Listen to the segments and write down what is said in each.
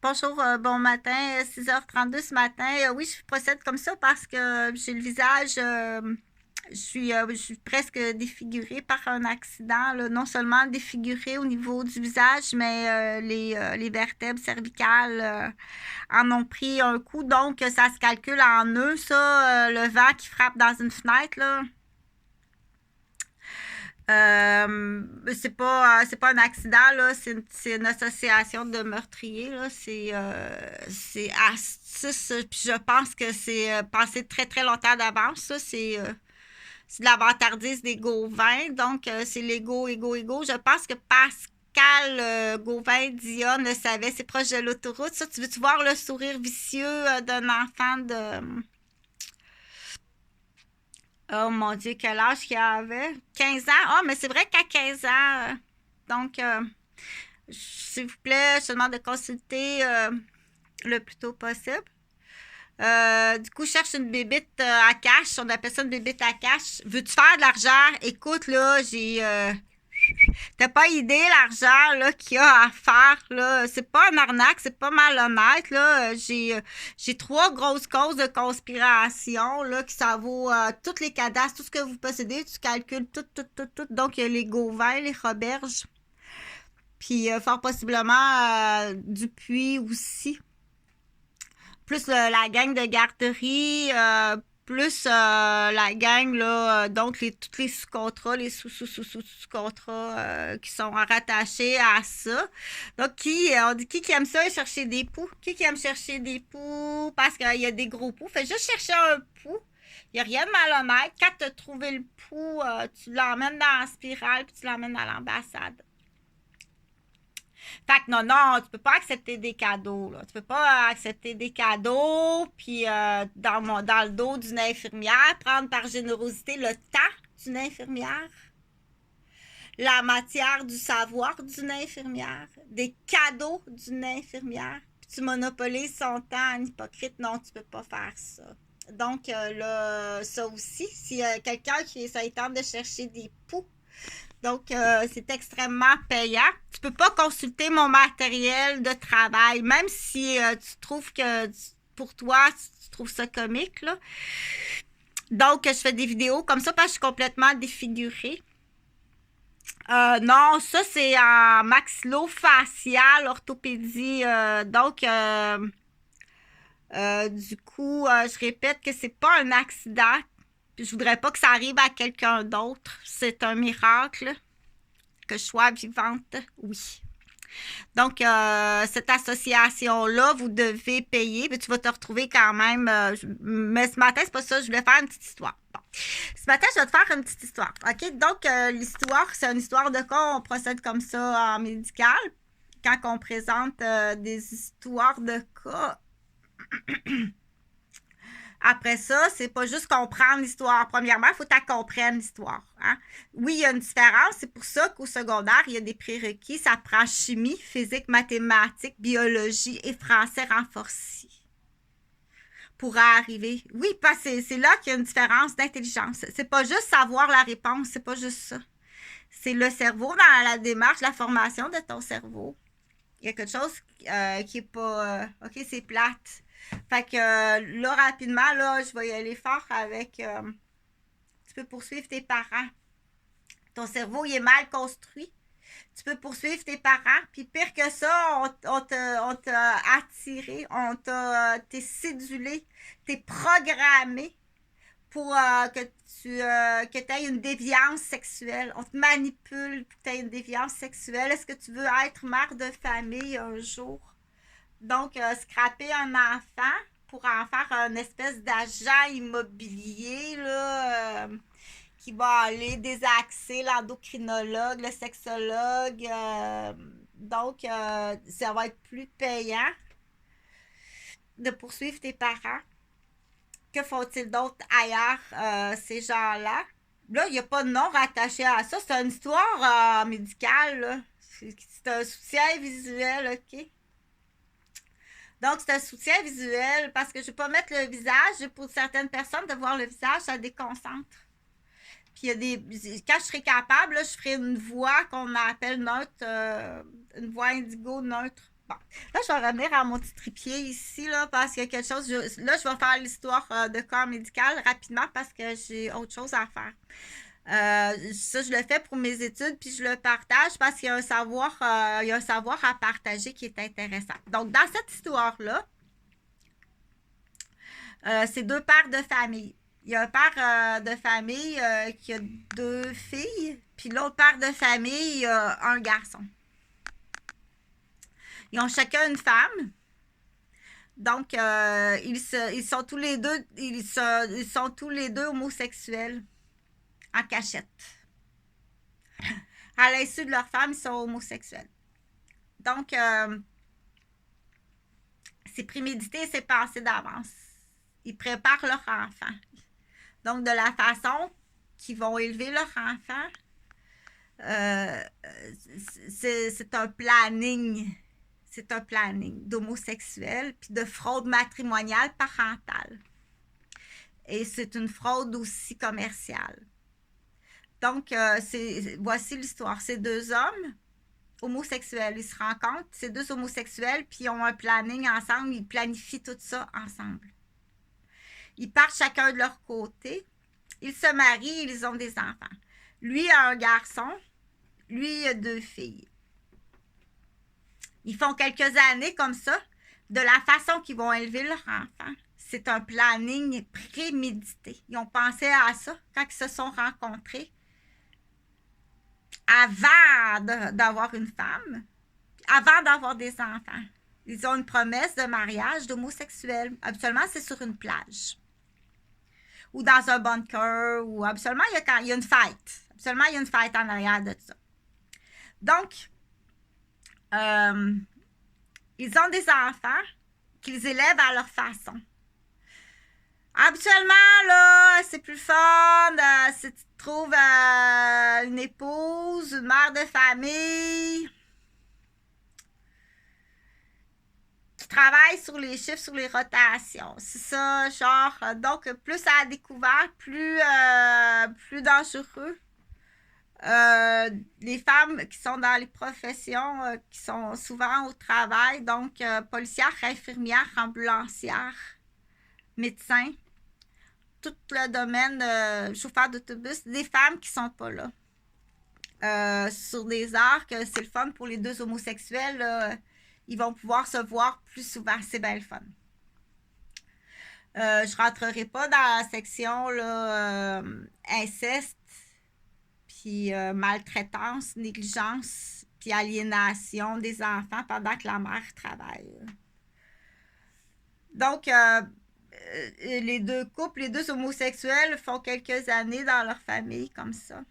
Bonjour, bon matin, 6h32 ce matin. Oui, je procède comme ça parce que j'ai le visage, je suis presque défigurée par un accident, là. Non seulement défigurée au niveau du visage, mais les vertèbres cervicales en ont pris un coup. Donc, ça se calcule en nœuds, ça, le vent qui frappe dans une fenêtre, là. C'est pas un accident, là, c'est une association de meurtriers, là. C'est astuce, puis je pense que c'est passé très très longtemps d'avance, ça. C'est de la vantardise des Gauvin, donc c'est l'ego, ego, ego. Je pense que Pascal Gauvin-Dion le savait, c'est proche de l'autoroute. Ça, tu veux-tu voir le sourire vicieux d'un enfant de... Oh mon Dieu, quel âge qu'il avait? 15 ans? Ah, mais c'est vrai qu'à 15 ans, donc, s'il vous plaît, je te demande de consulter le plus tôt possible. Du coup, je cherche une bébite à cash. On appelle ça une bébite à cash. Veux-tu faire de l'argent? Écoute, là, t'as pas idée l'argent là qu'il y a à faire là. C'est pas un arnaque, c'est pas malhonnête là. J'ai trois grosses causes de conspiration là qui ça vaut tous les cadastres, tout ce que vous possédez, tu calcules tout. Donc il y a les Gauvin, les Roberges, puis fort possiblement Dupuis aussi. Plus la gang de garderie, plus la gang, là, donc tous les sous-contrats, les sous-contrats qui sont rattachés à ça. Donc, on dit qui aime ça, chercher des poux? Qui aime chercher des poux? Parce qu'il y a des gros poux. Fait juste chercher un pou. Il n'y a rien de malhonnête. Quand tu as trouvé le pou, tu l'emmènes dans la spirale puis tu l'emmènes à l'ambassade. Fait que non, tu peux pas accepter des cadeaux, là. Tu peux pas accepter des cadeaux, puis dans le dos d'une infirmière, prendre par générosité le temps d'une infirmière, la matière du savoir d'une infirmière, des cadeaux d'une infirmière, puis tu monopolises son temps en hypocrite. Non, tu peux pas faire ça. Donc, là, ça aussi, si quelqu'un qui ça tente de chercher des poux, donc, c'est extrêmement payant. Tu peux pas consulter mon matériel de travail, même si tu trouves que pour toi, tu trouves ça comique, là. Donc, je fais des vidéos comme ça parce que je suis complètement défigurée. Non, ça, c'est en maxillofacial, orthopédie. Du coup, je répète que c'est pas un accident. Je voudrais pas que ça arrive à quelqu'un d'autre. C'est un miracle que je sois vivante, oui. Donc, cette association-là, vous devez payer, mais tu vas te retrouver quand même. Mais ce matin, c'est pas ça, je voulais faire une petite histoire. Bon. Ce matin, je vais te faire une petite histoire. OK? Donc, l'histoire, c'est une histoire de cas. On procède comme ça en médical. Quand on présente des histoires de cas. Après ça, c'est pas juste comprendre l'histoire. Premièrement, il faut que tu comprennes l'histoire. Hein? Oui, il y a une différence. C'est pour ça qu'au secondaire, il y a des prérequis. Ça prend chimie, physique, mathématiques, biologie et français renforcé pour arriver. Oui, parce que c'est là qu'il y a une différence d'intelligence. C'est pas juste savoir la réponse, c'est pas juste ça. C'est le cerveau dans la démarche, la formation de ton cerveau. Il y a quelque chose qui est pas... OK, c'est plate. Fait que là, rapidement, là, je vais y aller fort avec... tu peux poursuivre tes parents. Ton cerveau, il est mal construit. Tu peux poursuivre tes parents. Puis pire que ça, on t'a attiré, t'es cédulé, t'es programmé pour que tu aies une déviance sexuelle. On te manipule pour que tu aies une déviance sexuelle. Est-ce que tu veux être mère de famille un jour? Donc, scraper un enfant pour en faire un espèce d'agent immobilier là, qui va aller désaxer l'endocrinologue, le sexologue. Donc, ça va être plus payant de poursuivre tes parents. Que font-ils d'autre ailleurs, ces gens-là? Là, il n'y a pas de nom rattaché à ça. C'est une histoire médicale. Là. C'est un soutien visuel, OK? Donc, c'est un soutien visuel parce que je ne vais pas mettre le visage. Pour certaines personnes, de voir le visage, ça déconcentre. Puis, il y a quand je serai capable, là, je ferai une voix qu'on appelle neutre, une voix indigo neutre. Bon, là, je vais revenir à mon petit trépied ici, là, parce qu'il y a quelque chose. Là, je vais faire l'histoire de corps médical rapidement parce que j'ai autre chose à faire. Ça, je le fais pour mes études, puis je le partage parce qu'il y a il y a un savoir à partager qui est intéressant. Donc, dans cette histoire-là, c'est deux pères de famille. Il y a un père de famille qui a deux filles, puis l'autre père de famille a un garçon. Ils ont chacun une femme. Donc, ils sont tous les deux, ils sont tous les deux homosexuels en cachette. À l'insu de leur femme, ils sont homosexuels. Donc, c'est prémédité, c'est pensé d'avance. Ils préparent leur enfant. Donc, de la façon qu'ils vont élever leur enfant, c'est un planning. C'est un planning d'homosexuels puis de fraude matrimoniale parentale. Et c'est une fraude aussi commerciale. Donc, voici l'histoire. Ces deux hommes homosexuels, ils se rencontrent, ces deux homosexuels, puis ils ont un planning ensemble, ils planifient tout ça ensemble. Ils partent chacun de leur côté, ils se marient, ils ont des enfants. Lui a un garçon, lui a deux filles. Ils font quelques années comme ça, de la façon qu'ils vont élever leur enfant. C'est un planning prémédité. Ils ont pensé à ça quand ils se sont rencontrés. Avant d'avoir une femme, avant d'avoir des enfants. Ils ont une promesse de mariage d'homosexuels. Habituellement, c'est sur une plage. Ou dans un bunker. Ou habituellement, il y a une fête. Habituellement, il y a une fête en arrière de ça. Donc, ils ont des enfants qu'ils élèvent à leur façon. Habituellement, là, c'est plus fun si tu trouves une épouse, une mère de famille qui travaille sur les chiffres, sur les rotations. C'est ça, genre, donc plus à découvert, plus dangereux. Les femmes qui sont dans les professions qui sont souvent au travail, donc policières, infirmières, ambulancières, médecins, tout le domaine chauffeur d'autobus, des femmes qui sont pas là. Sur des arcs, c'est le fun pour les deux homosexuels. Ils vont pouvoir se voir plus souvent. C'est bien le fun. Je rentrerai pas dans la section là, inceste, puis maltraitance, négligence, puis aliénation des enfants pendant que la mère travaille. Donc, les deux couples, les deux homosexuels font quelques années dans leur famille comme ça.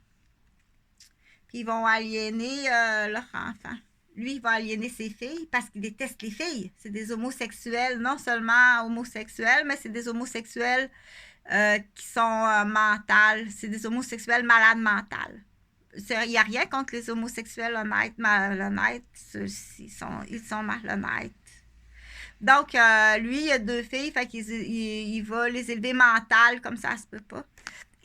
Puis ils vont aliéner leur enfant. Lui, il va aliéner ses filles parce qu'il déteste les filles. C'est des homosexuels, non seulement homosexuels, mais c'est des homosexuels qui sont mentales. C'est des homosexuels malades mentales. Il n'y a rien contre les homosexuels honnêtes, malhonnêtes. Ils sont malhonnêtes. Donc, lui, il a deux filles, fait qu'il va les élever mentales, comme ça se peut pas.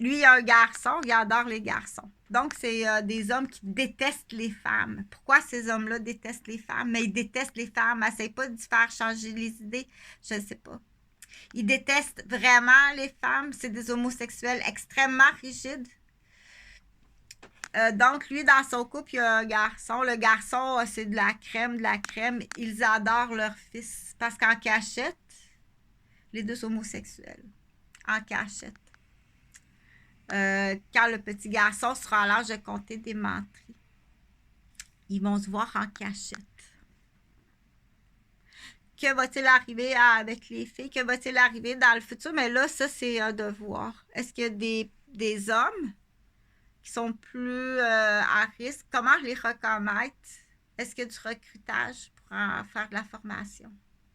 Lui, il a un garçon, il adore les garçons. Donc, c'est des hommes qui détestent les femmes. Pourquoi ces hommes-là détestent les femmes? Mais ils détestent les femmes. N'essayent pas de faire changer les idées. Je ne sais pas. Ils détestent vraiment les femmes. C'est des homosexuels extrêmement rigides. Donc, lui, dans son couple, il y a un garçon. Le garçon, c'est de la crème, de la crème. Ils adorent leur fils. Parce qu'en cachette, les deux sont homosexuels. En cachette. Quand le petit garçon sera à l'âge de compter des menteries, ils vont se voir en cachette. Que va-t-il arriver avec les filles? Que va-t-il arriver dans le futur? Mais là, ça, c'est un devoir. Est-ce qu'il y a des hommes qui sont plus à risque? Comment les reconnaître? Est-ce qu'il y a du recrutage pour faire de la formation?